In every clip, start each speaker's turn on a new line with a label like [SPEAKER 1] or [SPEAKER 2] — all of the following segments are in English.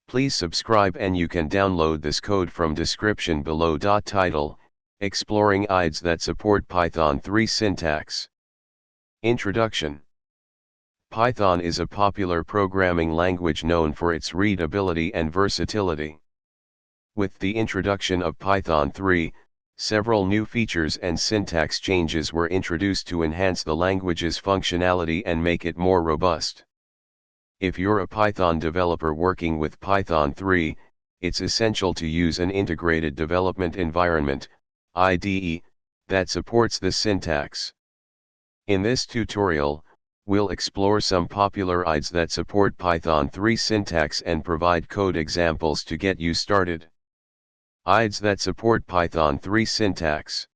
[SPEAKER 1] Please subscribe and you can download this code from description below. Title: Exploring IDEs that support Python 3 syntax. Introduction. Python is a popular programming language known for its readability and versatility. With the introduction of Python 3, several new features and syntax changes were introduced to enhance the language's functionality and make it more robust. If you're a Python developer working with Python 3, it's essential to use an integrated development environment, IDE, that supports this syntax. In this tutorial, we'll explore some popular IDEs that support Python 3 syntax and provide code examples to get you started. IDEs that support Python 3 syntax.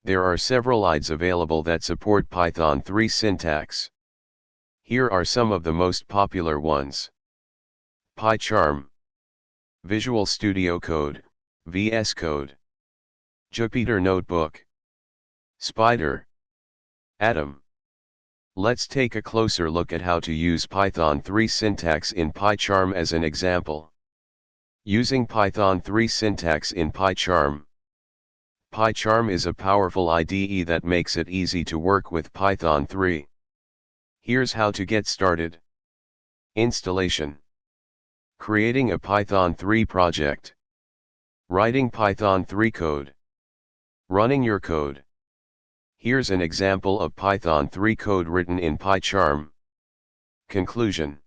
[SPEAKER 1] There are several IDEs available that support Python 3 syntax. Here are some of the most popular ones. PyCharm, Visual Studio Code, vscode, Jupyter Notebook, Spyder, Atom. Let's take a closer look at how to use Python 3 syntax in PyCharm as an example. Using Python 3 syntax in PyCharm. PyCharm is a powerful IDE that makes it easy to work with Python 3. Here's how to get started. Installation. Creating a Python 3 project. Writing Python 3 code. Running your code. Here's an example of Python 3 code written in PyCharm. Conclusion.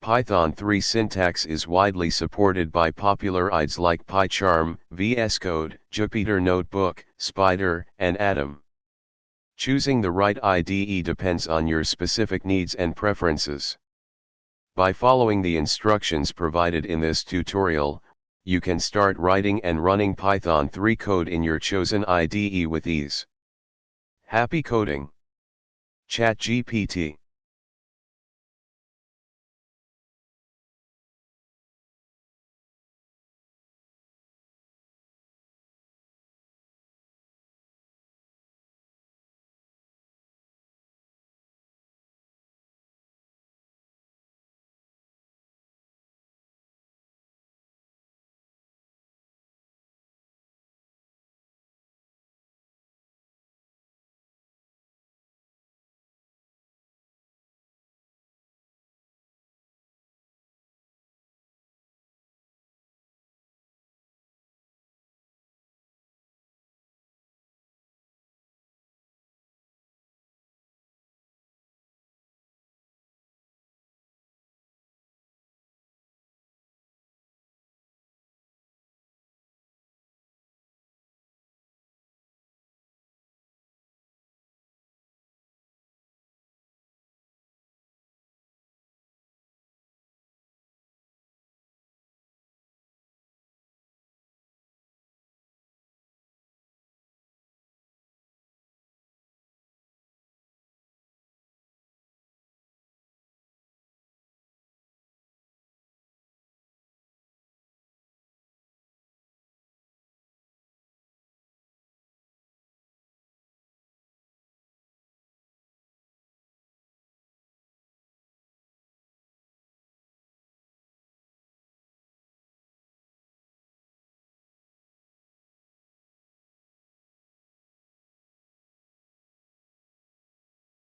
[SPEAKER 1] Python 3 syntax is widely supported by popular IDEs like PyCharm, vscode, Jupyter Notebook, Spyder, and Atom. Choosing the right IDE depends on your specific needs and preferences. By following the instructions provided in this tutorial, you can start writing and running Python 3 code in your chosen IDE with ease. Happy coding! ChatGPT.